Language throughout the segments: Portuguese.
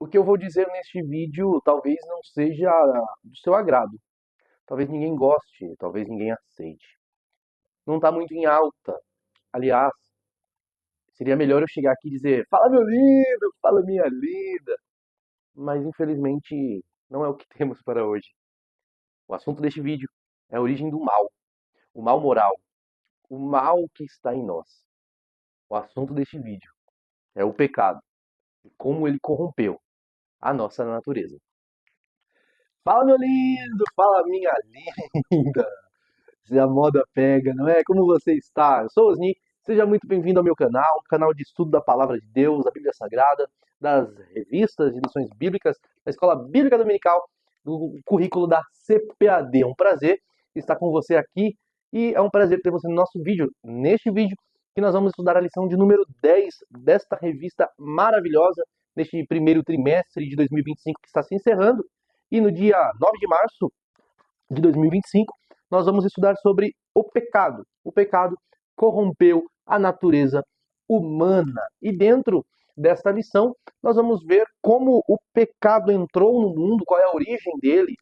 O que eu vou dizer neste vídeo talvez não seja do seu agrado. Talvez ninguém goste, talvez ninguém aceite. Não está muito em alta. Aliás, seria melhor eu chegar aqui e dizer: Fala meu lindo, fala minha linda. Mas infelizmente não é o que temos para hoje. O assunto deste vídeo é a origem do mal, o mal moral, o mal que está em nós. O assunto deste vídeo é o pecado e como ele corrompeu a nossa natureza. Fala meu lindo, fala minha linda. Se a moda pega, não é? Como você está? Eu sou o Osni, seja muito bem-vindo ao meu canal, canal de estudo da Palavra de Deus, da Bíblia Sagrada, das revistas de lições bíblicas, da Escola Bíblica Dominical, do currículo da CPAD. É um prazer estar com você aqui e é um prazer ter você no nosso vídeo. Neste vídeo que nós vamos estudar a lição de número 10 desta revista maravilhosa, neste primeiro trimestre de 2025 que está se encerrando. E no dia 9 de março de 2025, nós vamos estudar sobre o pecado. O pecado corrompeu a natureza humana. E dentro desta lição, nós vamos ver como o pecado entrou no mundo, qual é a origem dele,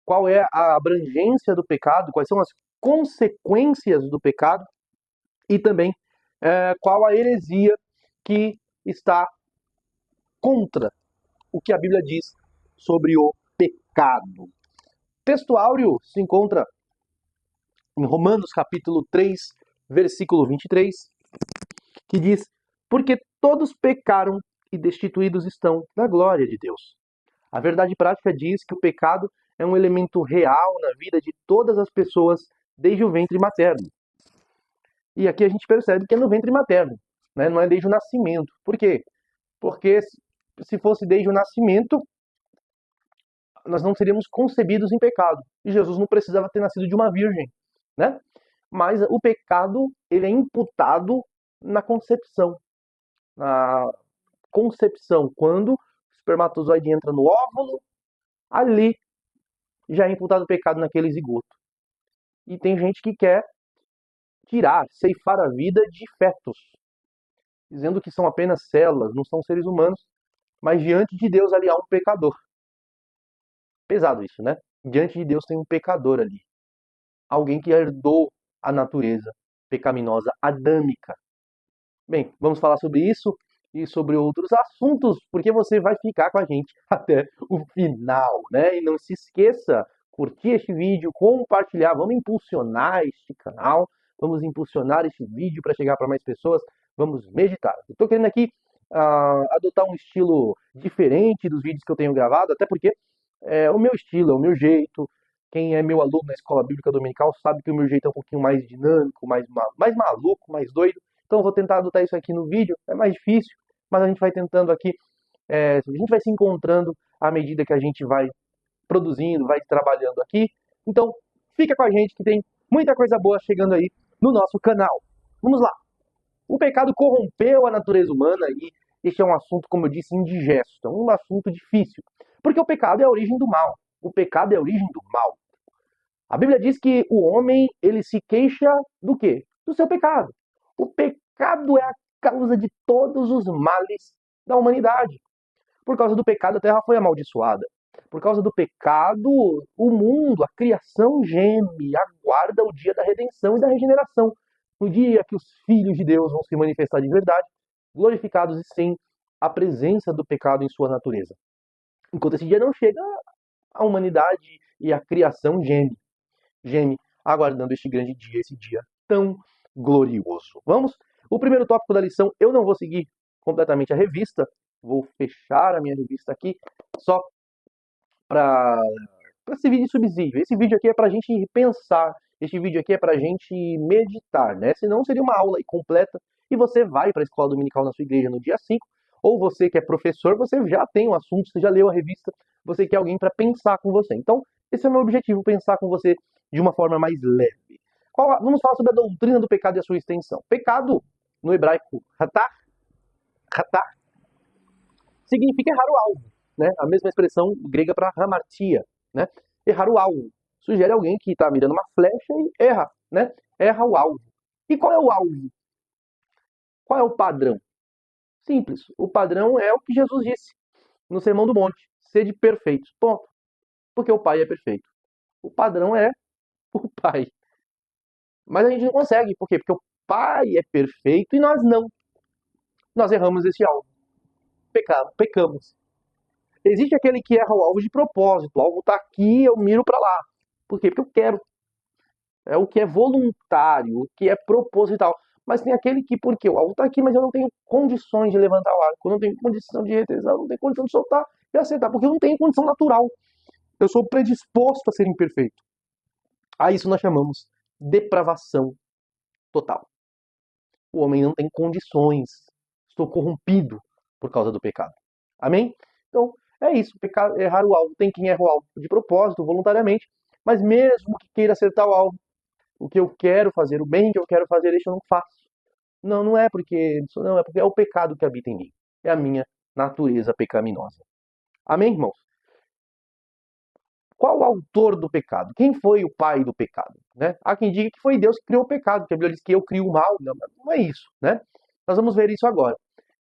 qual é a abrangência do pecado, quais são as consequências do pecado e também qual a heresia que está contra o que a Bíblia diz sobre o pecado. O texto áureo se encontra em Romanos capítulo 3, versículo 23, que diz: Porque todos pecaram e destituídos estão da glória de Deus. A verdade prática diz que o pecado é um elemento real na vida de todas as pessoas desde o ventre materno. E aqui a gente percebe que é no ventre materno, né? Não é desde o nascimento. Por quê? Porque se fosse desde o nascimento, nós não seríamos concebidos em pecado. E Jesus não precisava ter nascido de uma virgem, né? Mas o pecado, ele é imputado na concepção. Na concepção, quando o espermatozoide entra no óvulo, ali já é imputado o pecado naquele zigoto. E tem gente que quer tirar, ceifar a vida de fetos, dizendo que são apenas células, não são seres humanos, mas diante de Deus ali há um pecador. Pesado isso, né? Diante de Deus tem um pecador ali. Alguém que herdou a natureza pecaminosa adâmica. Bem, vamos falar sobre isso e sobre outros assuntos, porque você vai ficar com a gente até o final, né? E não se esqueça, curtir este vídeo, compartilhar, vamos impulsionar este canal, vamos impulsionar este vídeo para chegar para mais pessoas, vamos meditar. Eu estou querendo aqui adotar um estilo diferente dos vídeos que eu tenho gravado, até porque é o meu estilo, é o meu jeito. Quem é meu aluno na Escola Bíblica Dominical sabe que o meu jeito é um pouquinho mais dinâmico, mais maluco, mais doido. Então eu vou tentar adotar isso aqui no vídeo. É mais difícil, mas a gente vai tentando aqui. A gente vai se encontrando à medida que a gente vai produzindo, vai trabalhando aqui. Então fica com a gente que tem muita coisa boa chegando aí no nosso canal. Vamos lá. O pecado corrompeu a natureza humana e este é um assunto, como eu disse, indigesto. É um assunto difícil. Porque o pecado é a origem do mal. O pecado é a origem do mal. A Bíblia diz que o homem, ele se queixa do quê? Do seu pecado. O pecado é a causa de todos os males da humanidade. Por causa do pecado, a terra foi amaldiçoada. Por causa do pecado, o mundo, a criação geme, aguarda o dia da redenção e da regeneração. No dia que os filhos de Deus vão se manifestar de verdade, glorificados e sem a presença do pecado em sua natureza. Enquanto esse dia não chega, a humanidade e a criação geme, aguardando este grande dia, esse dia tão glorioso. Vamos? O primeiro tópico da lição, eu não vou seguir completamente a revista, vou fechar a minha revista aqui, só para servir de subsídio. Esse vídeo aqui é para a gente pensar, esse vídeo aqui é para a gente meditar, né? Senão seria uma aula completa e você vai para a escola dominical na sua igreja no dia 5, ou você que é professor, você já tem o assunto, você já leu a revista, você quer alguém para pensar com você. Então, esse é o meu objetivo, pensar com você de uma forma mais leve. Vamos falar sobre a doutrina do pecado e a sua extensão. Pecado, no hebraico, hatá, significa errar o alvo, né? A mesma expressão grega para hamartia, né? Errar o alvo. Sugere alguém que está mirando uma flecha e erra, né? Erra o alvo. E qual é o alvo? Qual é o padrão? Simples. O padrão é o que Jesus disse. no Sermão do Monte, sede perfeitos. Ponto. Porque o Pai é perfeito. O padrão é o Pai. Mas a gente não consegue. Por quê? Porque o Pai é perfeito e nós não. Nós erramos esse alvo. Pecamos. Existe aquele que erra o alvo de propósito. O alvo está aqui, eu miro para lá. Por quê? Porque eu quero. É o que é voluntário, o que é proposital. Mas tem aquele que, por quê? O alvo está aqui, mas eu não tenho condições de levantar o arco, eu não tenho condição de retesar, eu não tenho condição de soltar e acertar, porque eu não tenho condição natural. Eu sou predisposto a ser imperfeito. A isso nós chamamos depravação total. O homem não tem condições. Estou corrompido por causa do pecado. Amém? Então, é isso. Pecado, errar o alvo. Tem quem erra o alvo de propósito, voluntariamente, mas mesmo que queira acertar o alvo, o que eu quero fazer, o bem que eu quero fazer, isso eu não faço. Não, não é porque isso não é porque é o pecado que habita em mim. É a minha natureza pecaminosa. Amém, irmãos? Qual o autor do pecado? Quem foi o pai do pecado? Né? Há quem diga que foi Deus que criou o pecado, que a Bíblia diz que eu crio o mal. Não, não é isso. Né? Nós vamos ver isso agora.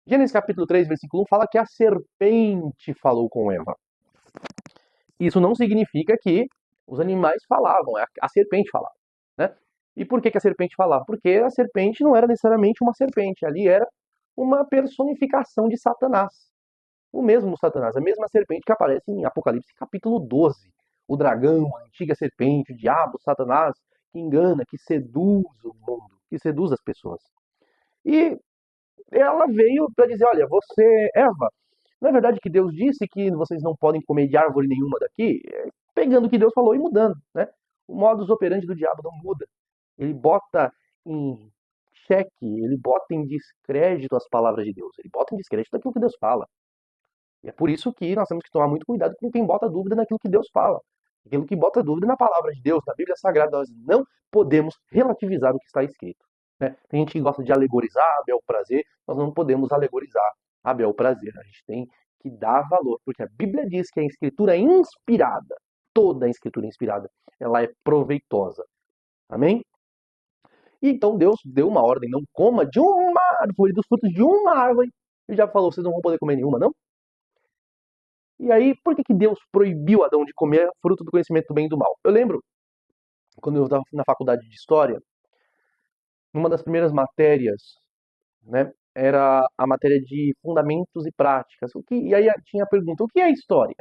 Gênesis capítulo 3, versículo 1 fala que a serpente falou com Eva. Isso não significa que os animais falavam, a serpente falava. Né? E por que a serpente falava? Porque a serpente não era necessariamente uma serpente, ali era uma personificação de Satanás. O mesmo Satanás, a mesma serpente que aparece em Apocalipse capítulo 12. O dragão, a antiga serpente, o diabo, Satanás, que engana, que seduz o mundo, que seduz as pessoas. E ela veio para dizer, olha, você, Eva, não é verdade que Deus disse que vocês não podem comer de árvore nenhuma daqui? Pegando o que Deus falou e mudando, né? O modus operandi do diabo não muda. Ele bota em xeque, ele bota em descrédito as palavras de Deus. Ele bota em descrédito aquilo que Deus fala. E é por isso que nós temos que tomar muito cuidado com quem bota dúvida naquilo que Deus fala. Aquilo que bota dúvida na palavra de Deus, na Bíblia Sagrada, nós não podemos relativizar o que está escrito. Né? Tem gente que gosta de alegorizar a bel prazer, nós não podemos alegorizar a bel prazer. A gente tem que dar valor, porque a Bíblia diz que a Escritura é inspirada, toda a Escritura inspirada, ela é proveitosa. Amém? E então Deus deu uma ordem, não coma de uma árvore, dos frutos de uma árvore. Ele já falou, vocês não vão poder comer nenhuma, não? E aí, por que Deus proibiu Adão de comer fruto do conhecimento do bem e do mal? Eu lembro, quando eu estava na faculdade de História, uma das primeiras matérias, né, era a matéria de fundamentos e práticas. E aí tinha a pergunta, o que é história?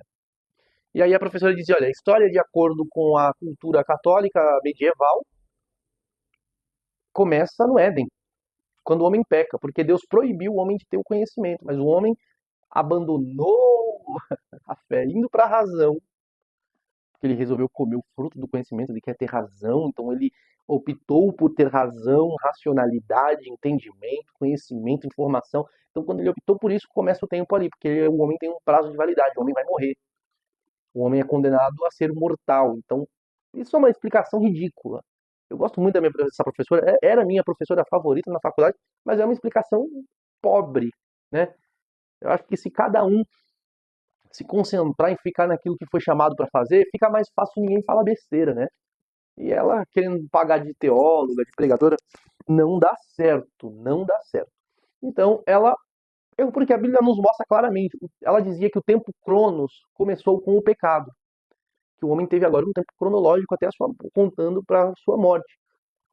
E aí a professora dizia, olha, a história, de acordo com a cultura católica medieval, começa no Éden, quando o homem peca, porque Deus proibiu o homem de ter o conhecimento, mas o homem abandonou a fé, indo para a razão, porque ele resolveu comer o fruto do conhecimento, ele quer ter razão, então ele optou por ter razão, racionalidade, entendimento, conhecimento, informação. Então, quando ele optou por isso, começa o tempo ali, porque o homem tem um prazo de validade, o homem vai morrer. O homem é condenado a ser mortal. Então, isso é uma explicação ridícula. Eu gosto muito dessa professora, era a minha professora favorita na faculdade, mas é uma explicação pobre, né? Eu acho que se cada um se concentrar em ficar naquilo que foi chamado para fazer, fica mais fácil ninguém falar besteira, né? E ela querendo pagar de teóloga, de pregadora, não dá certo, não dá certo. Então, porque a Bíblia nos mostra claramente, ela dizia que o tempo Cronos começou com o pecado, que o homem teve agora um tempo cronológico até contando para a sua morte.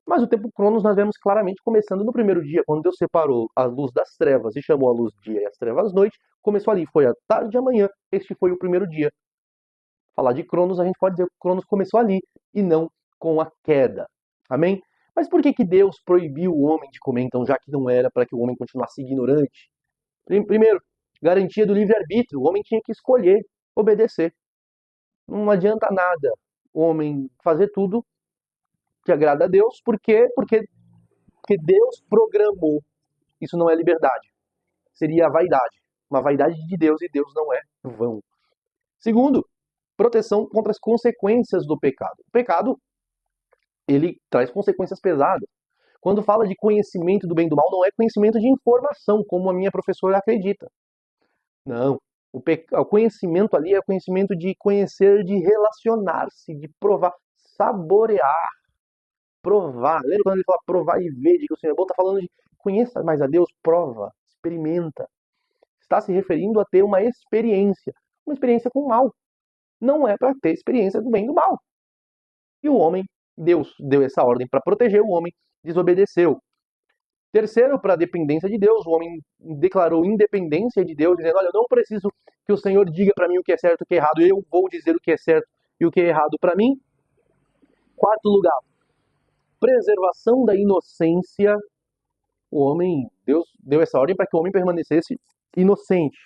Mas o tempo Cronos nós vemos claramente começando no primeiro dia, quando Deus separou a luz das trevas e chamou a luz dia e as trevas noite, começou ali, foi a tarde e a manhã, este foi o primeiro dia. Falar de Cronos, a gente pode dizer que Cronos começou ali e não com a queda. Amém? Mas por que Deus proibiu o homem de comer, então, já que não era para que o homem continuasse ignorante? Primeiro, garantia do livre-arbítrio. O homem tinha que escolher obedecer. Não adianta nada o homem fazer tudo que agrada a Deus, porque Deus programou. Isso não é liberdade. Seria a vaidade. Uma vaidade de Deus, e Deus não é vão. Segundo, proteção contra as consequências do pecado. O pecado, ele traz consequências pesadas. Quando fala de conhecimento do bem e do mal, não é conhecimento de informação, como a minha professora acredita. Não. O conhecimento ali é o conhecimento de conhecer, de relacionar-se, de provar, saborear, provar. Lembra quando ele fala provar e ver, de que o Senhor é bom? Está falando de conheça mais a Deus, prova, experimenta. está se referindo a ter uma experiência com o mal. Não é para ter experiência do bem e do mal. E o homem, Deus deu essa ordem para proteger, o homem desobedeceu. Terceiro, para a dependência de Deus, o homem declarou independência de Deus, dizendo: olha, eu não preciso que o Senhor diga para mim o que é certo e o que é errado, eu vou dizer o que é certo e o que é errado para mim. Quarto lugar, preservação da inocência. O homem, Deus deu essa ordem para que o homem permanecesse inocente.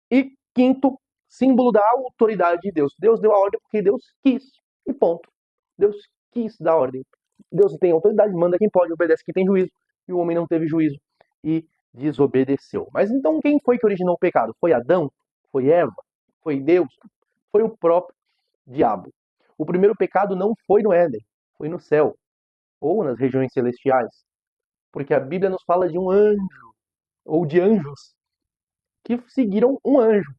E quinto, símbolo da autoridade de Deus. Deus deu a ordem porque Deus quis, e ponto. Deus quis dar a ordem. Deus tem autoridade, manda quem pode, obedece quem tem juízo, e o homem não teve juízo e desobedeceu. Mas então quem foi que originou o pecado? Foi Adão? Foi Eva? Foi Deus? Foi o próprio diabo. O primeiro pecado não foi no Éden, foi no céu, ou nas regiões celestiais. Porque a Bíblia nos fala de um anjo, ou de anjos, que seguiram um anjo,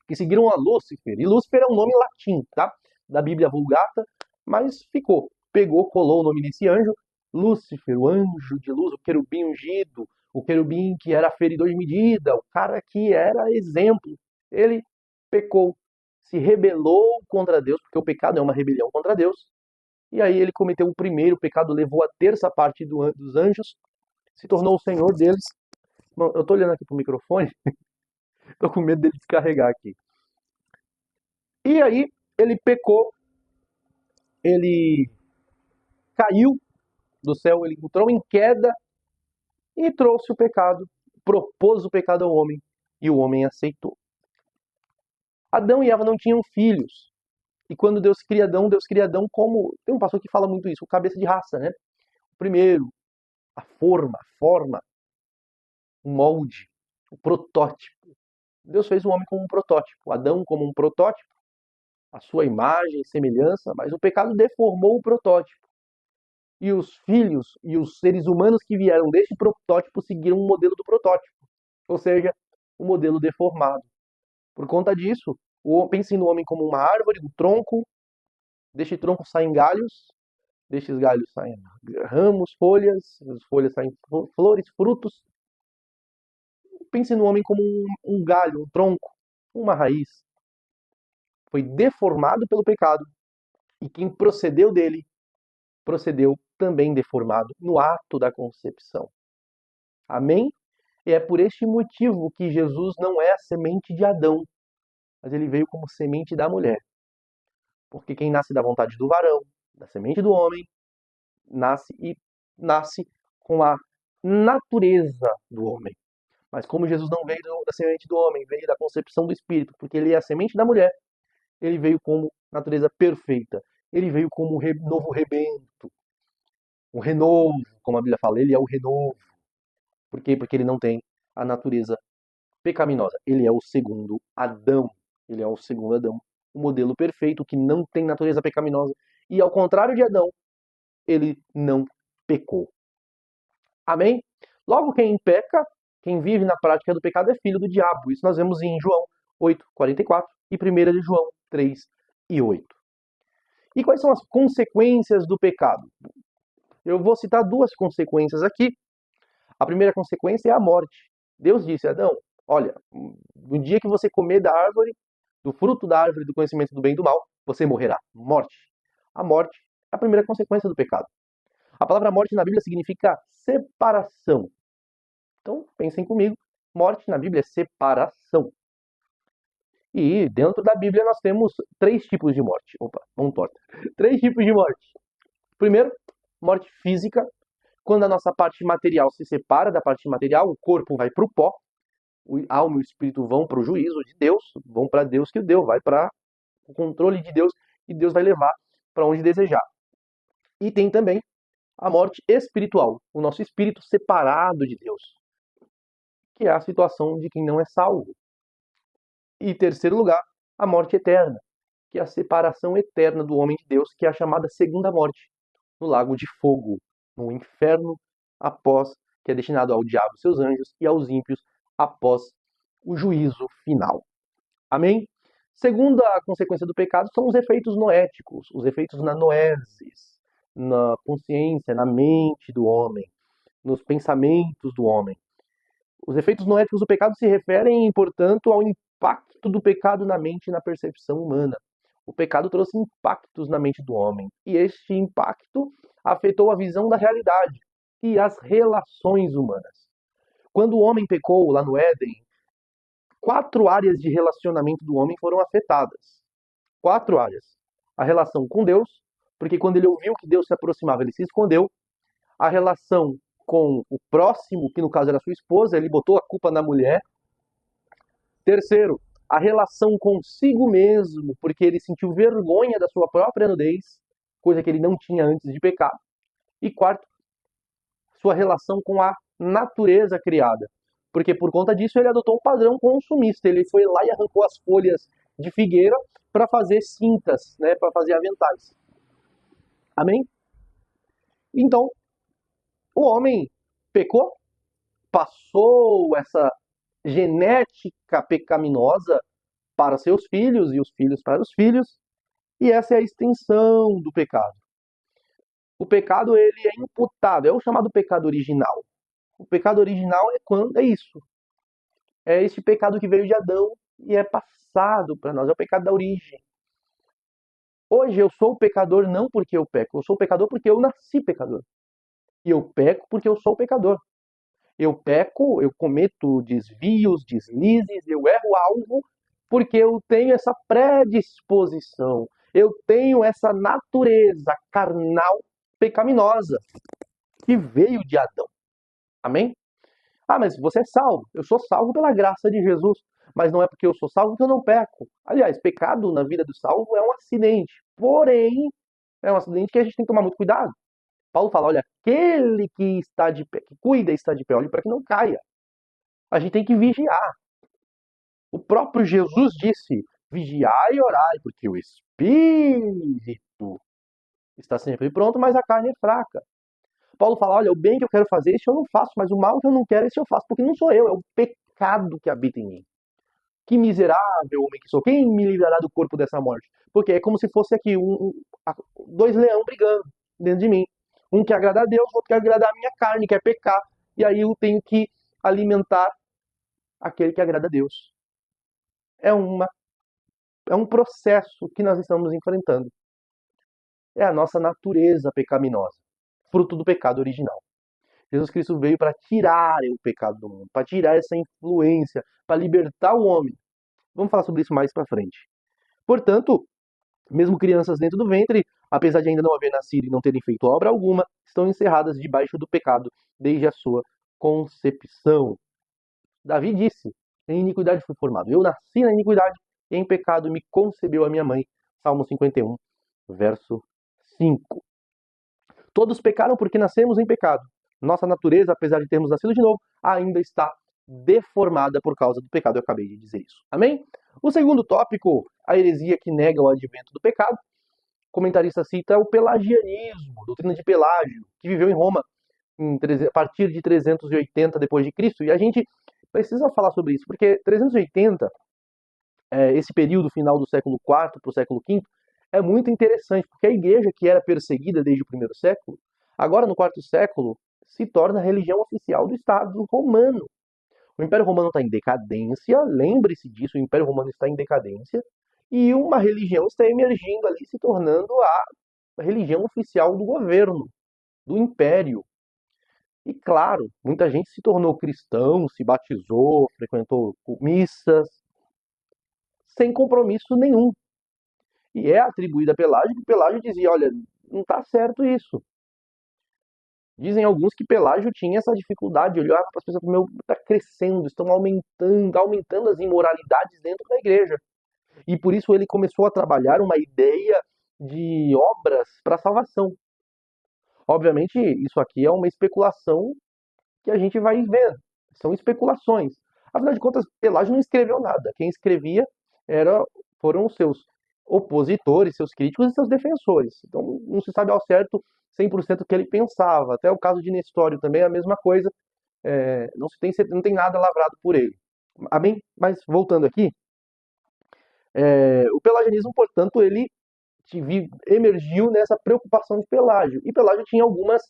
que seguiram a Lúcifer. E Lúcifer é um nome latim, tá? Da Bíblia Vulgata, mas ficou. Pegou, colou o nome desse anjo, Lúcifer, o anjo de luz, o querubim ungido, o querubim que era feridor de medida, o cara que era exemplo. Ele pecou, se rebelou contra Deus, porque o pecado é uma rebelião contra Deus. E aí ele cometeu o primeiro pecado, levou a terça parte dos anjos, se tornou o senhor deles. Bom, eu tô olhando aqui pro microfone, tô com medo dele descarregar aqui. E aí ele pecou, ele caiu do céu, ele entrou em queda e trouxe o pecado, propôs o pecado ao homem, e o homem aceitou. Adão e Eva não tinham filhos. E quando Deus cria Adão como... Tem um pastor que fala muito isso, o cabeça de raça, né? Primeiro, a forma, o molde, o protótipo. Deus fez o homem como um protótipo, Adão como um protótipo, a sua imagem e semelhança, mas o pecado deformou o protótipo. E os filhos e os seres humanos que vieram deste protótipo seguiram o modelo do protótipo, ou seja, o modelo deformado. Por conta disso, pense no homem como uma árvore, um tronco, deste tronco saem galhos, destes galhos saem ramos, folhas, as folhas saem flores, frutos. Pense no homem como um galho, um tronco, uma raiz. Foi deformado pelo pecado, e quem procedeu dele, procedeu também deformado no ato da concepção. Amém? E é por este motivo que Jesus não é a semente de Adão, mas ele veio como semente da mulher. Porque quem nasce da vontade do varão, da semente do homem, nasce com a natureza do homem. Mas como Jesus não veio da semente do homem, veio da concepção do Espírito, porque ele é a semente da mulher, ele veio como natureza perfeita. Ele veio como novo rebento, um renovo, como a Bíblia fala, ele é o renovo. Por quê? Porque ele não tem a natureza pecaminosa. Ele é o segundo Adão. Ele é o segundo Adão, o modelo perfeito que não tem natureza pecaminosa. E ao contrário de Adão, ele não pecou. Amém? Logo, quem peca, quem vive na prática do pecado é filho do diabo. Isso nós vemos em João 8:44 e 1 de João 3:8. E quais são as consequências do pecado? Eu vou citar duas consequências aqui. A primeira consequência é a morte. Deus disse a Adão: olha, no dia que você comer da árvore, do fruto da árvore do conhecimento do bem e do mal, você morrerá. Morte. A morte é a primeira consequência do pecado. A palavra morte na Bíblia significa separação. Então, pensem comigo, morte na Bíblia é separação. E dentro da Bíblia nós temos três tipos de morte. Opa, mão torta. Três tipos de morte. Primeiro, morte física. Quando a nossa parte material se separa da parte material, o corpo vai para o pó, a alma e o espírito vão para o juízo de Deus, vão para Deus que deu, vai para o controle de Deus e Deus vai levar para onde desejar. E tem também a morte espiritual, o nosso espírito separado de Deus, que é a situação de quem não é salvo. E em terceiro lugar, a morte eterna, que é a separação eterna do homem de Deus, que é a chamada segunda morte, no lago de fogo, no inferno, após que é destinado ao diabo e seus anjos e aos ímpios após o juízo final. Amém? Segunda consequência do pecado são os efeitos noéticos, os efeitos na noesis, na consciência, na mente do homem, nos pensamentos do homem. Os efeitos noéticos do pecado se referem, portanto, ao impacto do pecado na mente e na percepção humana. O pecado trouxe impactos na mente do homem, e este impacto afetou a visão da realidade e as relações humanas. Quando o homem pecou lá no Éden, 4 áreas de relacionamento do homem foram afetadas. 4 áreas. A relação com Deus, porque quando ele ouviu que Deus se aproximava, ele se escondeu. A relação com o próximo, que no caso era sua esposa, ele botou a culpa na mulher. Terceiro, a relação consigo mesmo, porque ele sentiu vergonha da sua própria nudez, coisa que ele não tinha antes de pecar. E quarto, sua relação com a natureza criada, porque por conta disso ele adotou um padrão consumista. Ele foi lá e arrancou as folhas de figueira para fazer cintas, né, para fazer aventais. Amém? Então, o homem pecou, passou essa genética pecaminosa para seus filhos e os filhos para os filhos, e essa é a extensão do pecado. O pecado ele é imputado, é o chamado pecado original. O pecado original é quando é isso. É esse pecado que veio de Adão e é passado para nós, é o pecado da origem. Hoje eu sou pecador não porque eu peco, eu sou pecador porque eu nasci pecador. E eu peco porque eu sou pecador. Eu peco, eu cometo desvios, deslizes, eu erro algo porque eu tenho essa predisposição. Eu tenho essa natureza carnal pecaminosa que veio de Adão. Amém? Ah, mas você é salvo. Eu sou salvo pela graça de Jesus. Mas não é porque eu sou salvo que eu não peco. Aliás, pecado na vida do salvo é um acidente. Porém, é um acidente que a gente tem que tomar muito cuidado. Paulo fala, olha, aquele que está de pé, que cuida está de pé, olhe para que não caia. A gente tem que vigiar. O próprio Jesus disse, vigiai e orai, porque o Espírito está sempre pronto, mas a carne é fraca. Paulo fala, olha, o bem que eu quero fazer, isso eu não faço, mas o mal que eu não quero, isso eu faço, porque não sou eu, é o pecado que habita em mim. Que miserável homem que sou, quem me livrará do corpo dessa morte? Porque é como se fosse aqui dois leões brigando dentro de mim. Um quer agradar a Deus, o outro quer agradar a minha carne, quer pecar. E aí eu tenho que alimentar aquele que agrada a Deus. É, uma, é um processo que nós estamos enfrentando. É a nossa natureza pecaminosa, fruto do pecado original. Jesus Cristo veio para tirar o pecado do mundo, para tirar essa influência, para libertar o homem. Vamos falar sobre isso mais para frente. Portanto, mesmo crianças dentro do ventre, apesar de ainda não haver nascido e não terem feito obra alguma, estão encerradas debaixo do pecado desde a sua concepção. Davi disse, em iniquidade fui formado. Eu nasci na iniquidade, e em pecado me concebeu a minha mãe. Salmo 51, verso 5. Todos pecaram porque nascemos em pecado. Nossa natureza, apesar de termos nascido de novo, ainda está deformada por causa do pecado. Eu acabei de dizer isso. Amém? O segundo tópico, a heresia que nega o advento do pecado. O comentarista cita o pelagianismo, a doutrina de Pelágio, que viveu em Roma a partir de 380 depois de Cristo. E a gente precisa falar sobre isso, porque 380, esse período final do século IV para o século V, é muito interessante, porque a igreja que era perseguida desde o primeiro século, agora no quarto século, se torna a religião oficial do Estado romano. O Império Romano está em decadência, lembre-se disso, o Império Romano está em decadência, e uma religião está emergindo ali, se tornando a religião oficial do governo, do império. E claro, muita gente se tornou cristão, se batizou, frequentou missas, sem compromisso nenhum. E é atribuída a Pelágio, que Pelágio dizia, olha, não está certo isso. Dizem alguns que Pelágio tinha essa dificuldade, olhava para as pessoas, meu, está crescendo, estão aumentando as imoralidades dentro da igreja. E por isso ele começou a trabalhar uma ideia de obras para a salvação. Obviamente, isso aqui é uma especulação que a gente vai ver. São especulações. Afinal de contas, Pelágio não escreveu nada. Quem escrevia foram os seus opositores, seus críticos e seus defensores. Então, não se sabe ao certo 100% o que ele pensava. Até o caso de Nestório também é a mesma coisa. Não tem nada lavrado por ele. Amém? Mas, voltando aqui, o pelagianismo, portanto, ele emergiu nessa preocupação de Pelágio. E Pelágio tinha algumas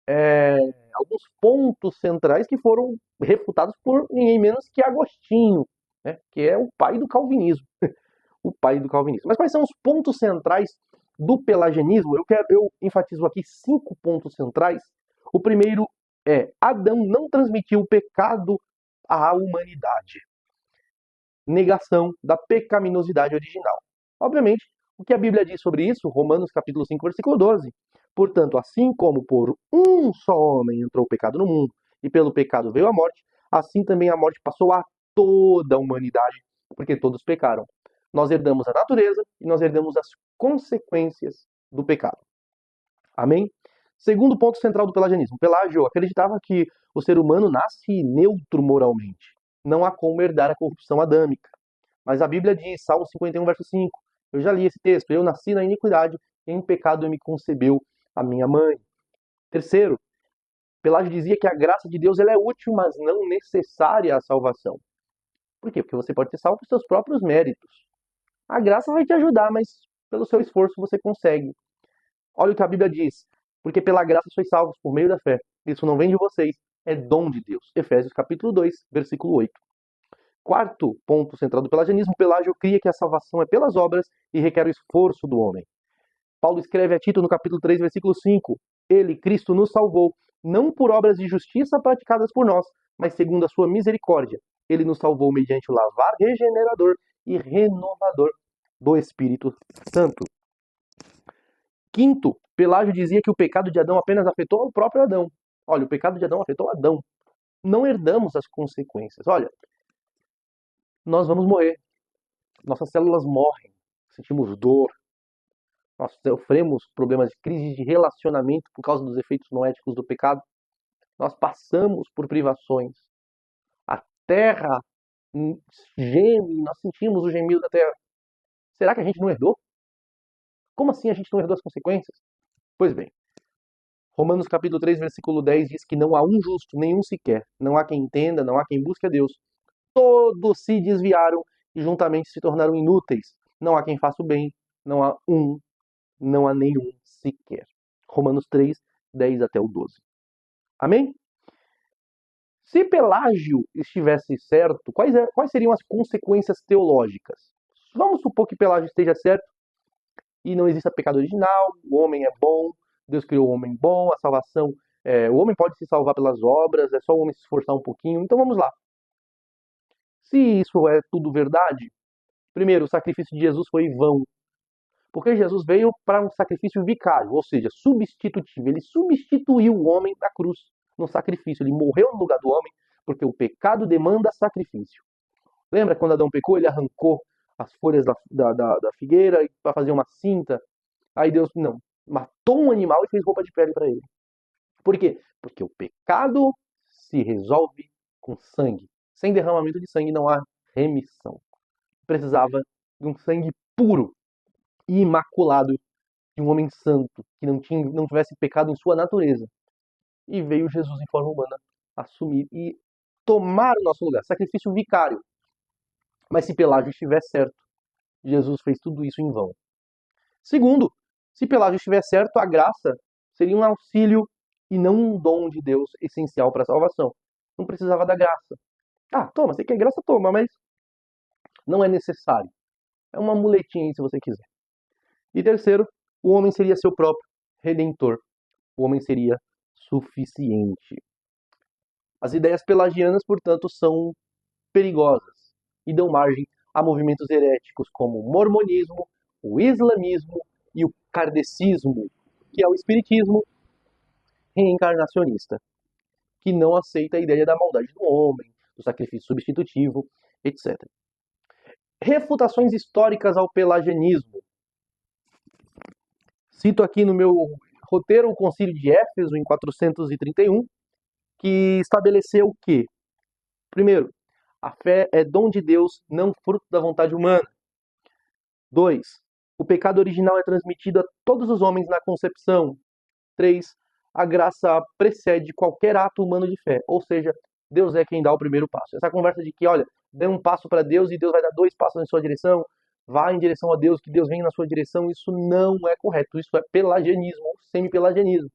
é, alguns pontos centrais que foram refutados por ninguém menos que Agostinho, né, que é o pai do calvinismo. O pai do calvinismo. Mas quais são os pontos centrais do pelagianismo? Eu enfatizo aqui 5 pontos centrais. O primeiro é: Adão não transmitiu o pecado à humanidade. Negação da pecaminosidade original. Obviamente, o que a Bíblia diz sobre isso? Romanos capítulo 5, versículo 12. Portanto, assim como por um só homem entrou o pecado no mundo, e pelo pecado veio a morte, assim também a morte passou a toda a humanidade, porque todos pecaram. Nós herdamos a natureza e nós herdamos as consequências do pecado. Amém? Segundo ponto central do pelagianismo. Pelágio acreditava que o ser humano nasce neutro moralmente. Não há como herdar a corrupção adâmica. Mas a Bíblia diz, Salmo 51, verso 5, eu já li esse texto, eu nasci na iniquidade, e em pecado me concebeu a minha mãe. Terceiro, Pelágio dizia que a graça de Deus ela é útil, mas não necessária à salvação. Por quê? Porque você pode ser salvo por seus próprios méritos. A graça vai te ajudar, mas pelo seu esforço você consegue. Olha o que a Bíblia diz. Porque pela graça sois salvos por meio da fé. Isso não vem de vocês, é dom de Deus. Efésios capítulo 2, versículo 8. Quarto ponto central do pelagianismo, Pelágio cria que a salvação é pelas obras e requer o esforço do homem. Paulo escreve a Tito no capítulo 3, versículo 5. Ele, Cristo, nos salvou, não por obras de justiça praticadas por nós, mas segundo a sua misericórdia. Ele nos salvou mediante o lavar regenerador e renovador do Espírito Santo. Quinto, Pelágio dizia que o pecado de Adão apenas afetou o próprio Adão. Olha, o pecado de Adão afetou Adão. Não herdamos as consequências. Olha, nós vamos morrer. Nossas células morrem. Sentimos dor. Nós sofremos problemas de crise de relacionamento por causa dos efeitos noéticos do pecado. Nós passamos por privações. A terra geme, nós sentimos o gemido da terra. Será que a gente não herdou? Como assim a gente não herdou as consequências? Pois bem, Romanos capítulo 3, versículo 10 diz que não há um justo, nenhum sequer. Não há quem entenda, não há quem busque a Deus. Todos se desviaram e juntamente se tornaram inúteis. Não há quem faça o bem, não há um, não há nenhum sequer. Romanos 3, 10 até o 12. Amém? Se Pelágio estivesse certo, quais seriam as consequências teológicas? Vamos supor que Pelágio esteja certo e não exista pecado original, o homem é bom, Deus criou o homem bom, a salvação, o homem pode se salvar pelas obras, é só o homem se esforçar um pouquinho. Então vamos lá. Se isso é tudo verdade, primeiro, o sacrifício de Jesus foi vão, porque Jesus veio para um sacrifício vicário, ou seja, substitutivo. Ele substituiu o homem na cruz, no sacrifício. Ele morreu no lugar do homem, porque o pecado demanda sacrifício. Lembra quando Adão pecou, ele arrancou as folhas da figueira para fazer uma cinta? Aí Deus, não, matou um animal e fez roupa de pele para ele. Por quê? Porque o pecado se resolve com sangue. Sem derramamento de sangue não há remissão. Precisava de um sangue puro e imaculado, de um homem santo, que não tivesse pecado em sua natureza. E veio Jesus em forma humana assumir e tomar o nosso lugar. Sacrifício vicário. Mas se Pelágio estiver certo, Jesus fez tudo isso em vão. Segundo, se Pelágio estiver certo, a graça seria um auxílio e não um dom de Deus essencial para a salvação. Não precisava da graça. Ah, toma, você quer graça? Toma, mas não é necessário. É uma muletinha aí se você quiser. E terceiro, o homem seria seu próprio redentor. O homem seria suficiente. As ideias pelagianas, portanto, são perigosas e dão margem a movimentos heréticos como o mormonismo, o islamismo e o kardecismo, que é o espiritismo reencarnacionista, que não aceita a ideia da maldade do homem, do sacrifício substitutivo, etc. Refutações históricas ao pelagianismo. Cito aqui no meu roteiro o Concílio de Éfeso, em 431, que estabeleceu que, primeiro, a fé é dom de Deus, não fruto da vontade humana. 2. O pecado original é transmitido a todos os homens na concepção. 3. A graça precede qualquer ato humano de fé. Ou seja, Deus é quem dá o primeiro passo. Essa conversa de que, olha, dê um passo para Deus e Deus vai dar 2 passos em sua direção, vá em direção a Deus, que Deus vem na sua direção, isso não é correto. Isso é pelagianismo ou semi-pelagianismo.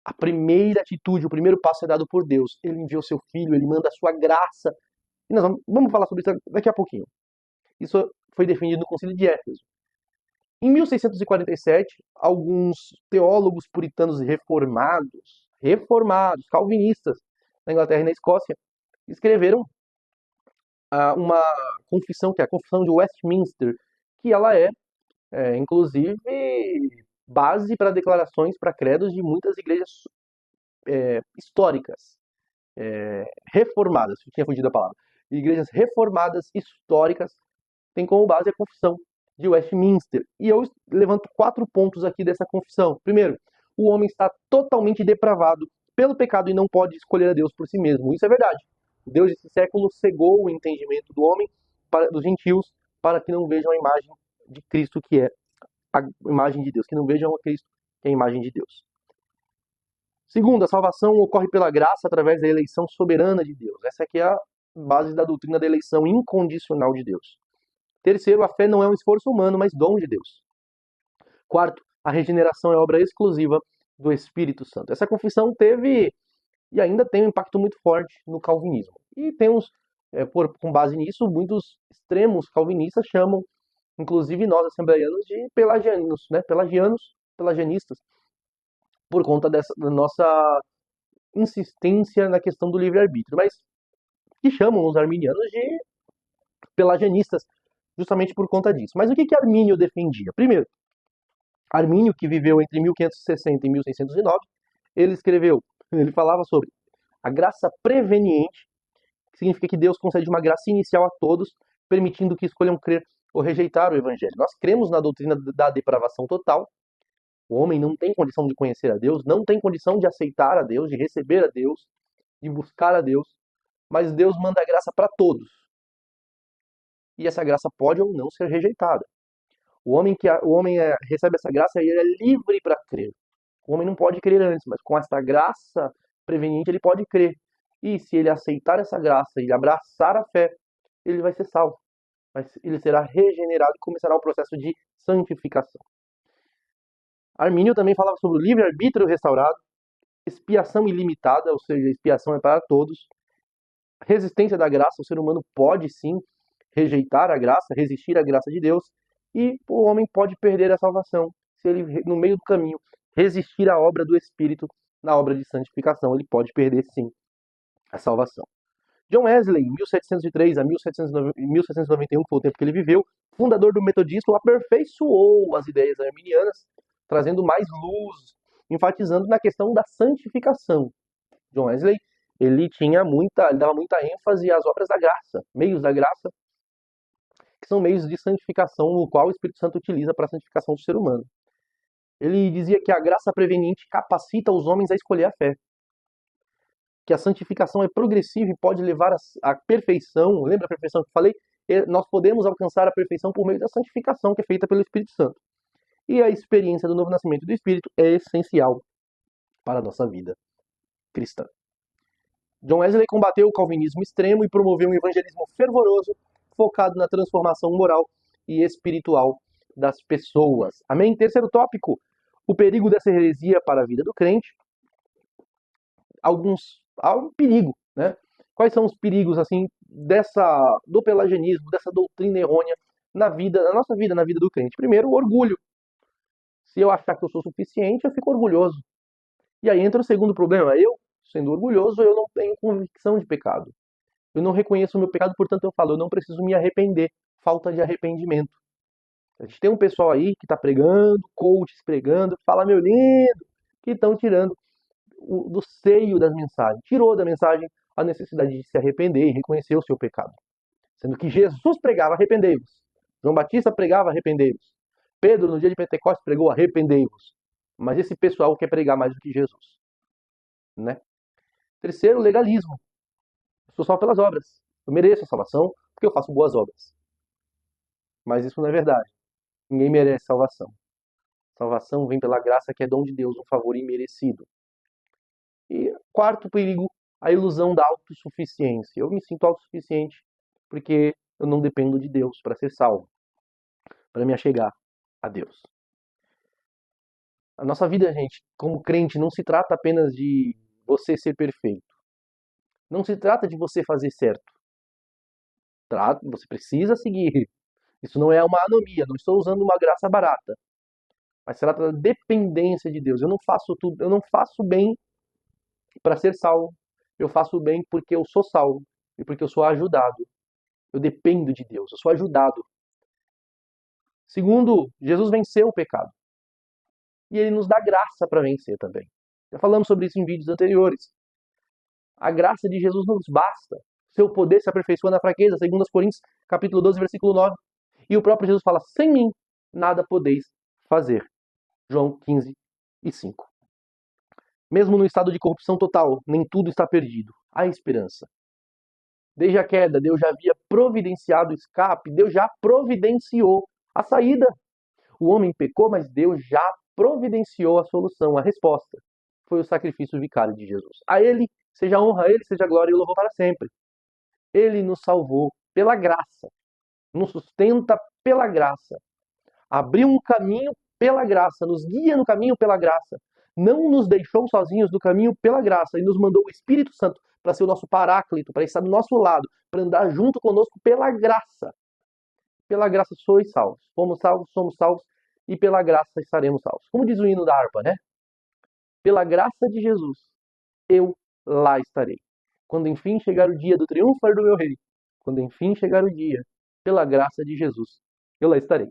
A primeira atitude, o primeiro passo é dado por Deus. Ele enviou seu Filho, ele manda a sua graça. E nós vamos falar sobre isso daqui a pouquinho. Isso foi defendido no Concílio de Éfeso. Em 1647, alguns teólogos puritanos reformados, calvinistas, na Inglaterra e na Escócia, escreveram uma confissão, que é a Confissão de Westminster, que ela inclusive, base para declarações, para credos de muitas igrejas históricas, reformadas, tinha fugido a palavra. Igrejas reformadas históricas têm como base a Confissão de Westminster. E eu levanto 4 pontos aqui dessa confissão. Primeiro, o homem está totalmente depravado pelo pecado e não pode escolher a Deus por si mesmo. Isso é verdade. Deus desse século cegou o entendimento do homem, dos gentios, para que não vejam a imagem de Cristo, que é a imagem de Deus, que não vejam a Cristo, que é a imagem de Deus. Segundo, a salvação ocorre pela graça através da eleição soberana de Deus. Essa aqui é a base da doutrina da eleição incondicional de Deus. Terceiro, a fé não é um esforço humano, mas dom de Deus. Quarto, a regeneração é obra exclusiva do Espírito Santo. Essa confissão teve e ainda tem um impacto muito forte no calvinismo. E temos, com base nisso, muitos extremos calvinistas chamam, inclusive nós assembleianos, de pelagianos, né? Pelagianistas, por conta da nossa insistência na questão do livre-arbítrio, mas que chamam os arminianos de pelagianistas, justamente por conta disso. Mas o que Armínio defendia? Primeiro, Armínio, que viveu entre 1560 e 1609, ele falava sobre a graça preveniente, que significa que Deus concede uma graça inicial a todos, permitindo que escolham crer ou rejeitar o Evangelho. Nós cremos na doutrina da depravação total. O homem não tem condição de conhecer a Deus, não tem condição de aceitar a Deus, de receber a Deus, de buscar a Deus, mas Deus manda a graça para todos. E essa graça pode ou não ser rejeitada. O homem recebe essa graça e ele é livre para crer. O homem não pode crer antes, mas com essa graça preveniente ele pode crer. E se ele aceitar essa graça e abraçar a fé, ele vai ser salvo. Ele será regenerado e começará o processo de santificação. Armínio também falava sobre o livre-arbítrio restaurado, expiação ilimitada, ou seja, a expiação é para todos, resistência da graça, o ser humano pode sim rejeitar a graça, resistir à graça de Deus, e o homem pode perder a salvação se ele, no meio do caminho, resistir à obra do Espírito, na obra de santificação, ele pode perder sim a salvação. John Wesley, em 1703 a 1791, que foi o tempo que ele viveu, fundador do metodismo, aperfeiçoou as ideias arminianas, trazendo mais luz, enfatizando na questão da santificação. John Wesley, ele dava muita ênfase às obras da graça, meios da graça, que são meios de santificação, no qual o Espírito Santo utiliza para a santificação do ser humano. Ele dizia que a graça preveniente capacita os homens a escolher a fé, que a santificação é progressiva e pode levar à perfeição. Lembra a perfeição que eu falei? Nós podemos alcançar a perfeição por meio da santificação que é feita pelo Espírito Santo. E a experiência do novo nascimento do Espírito é essencial para a nossa vida cristã. John Wesley combateu o calvinismo extremo e promoveu um evangelismo fervoroso, focado na transformação moral e espiritual das pessoas. Amém? Terceiro tópico, o perigo dessa heresia para a vida do crente. Há um perigo, né? Quais são os perigos assim do pelagianismo, dessa doutrina errônea na nossa vida, na vida do crente? Primeiro, o orgulho. Se eu achar que eu sou suficiente, eu fico orgulhoso. E aí entra o segundo problema. Eu, sendo orgulhoso, eu não tenho convicção de pecado. Eu não reconheço o meu pecado, portanto eu falo, eu não preciso me arrepender. Falta de arrependimento. A gente tem um pessoal aí que está pregando, coaches pregando, fala, meu lindo, que estão tirando do seio das mensagens. Tirou da mensagem a necessidade de se arrepender e reconhecer o seu pecado. Sendo que Jesus pregava, arrependei-vos. João Batista pregava, arrependei-vos. Pedro, no dia de Pentecostes, pregou, arrependei-vos. Mas esse pessoal quer pregar mais do que Jesus. Né? Terceiro, legalismo. Eu sou salvo pelas obras. Eu mereço a salvação porque eu faço boas obras. Mas isso não é verdade. Ninguém merece salvação. Salvação vem pela graça que é dom de Deus, um favor imerecido. E quarto perigo, a ilusão da autossuficiência. Eu me sinto autossuficiente porque eu não dependo de Deus para ser salvo, para me achegar a Deus. A nossa vida, gente, como crente, não se trata apenas de você ser perfeito. Não se trata de você fazer certo. Você precisa seguir. Isso não é uma anomia, não estou usando uma graça barata. Mas se trata da dependência de Deus. Eu não faço tudo, eu não faço bem para ser salvo. Eu faço bem porque eu sou salvo e porque eu sou ajudado. Eu dependo de Deus, eu sou ajudado. Segundo, Jesus venceu o pecado. E ele nos dá graça para vencer também. Já falamos sobre isso em vídeos anteriores. A graça de Jesus nos basta. Seu poder se aperfeiçoa na fraqueza, segundo as Coríntios, capítulo 12, versículo 9. E o próprio Jesus fala: sem mim nada podeis fazer. João 15 e 5. Mesmo no estado de corrupção total, nem tudo está perdido. Há esperança. Desde a queda, Deus já havia providenciado o escape, Deus já providenciou a saída. O homem pecou, mas Deus já providenciou a solução, a resposta. Foi o sacrifício vicário de Jesus. A Ele seja a honra, a Ele seja a glória e o louvor para sempre. Ele nos salvou pela graça, nos sustenta pela graça, abriu um caminho pela graça, nos guia no caminho pela graça, não nos deixou sozinhos no caminho pela graça e nos mandou o Espírito Santo para ser o nosso paráclito, para estar do nosso lado, para andar junto conosco pela graça. Pela graça sois salvos. Fomos salvos, somos salvos e pela graça estaremos salvos. Como diz o hino da harpa, né? Pela graça de Jesus, eu lá estarei. Quando enfim chegar o dia do triunfo do meu rei, quando enfim chegar o dia, pela graça de Jesus, eu lá estarei.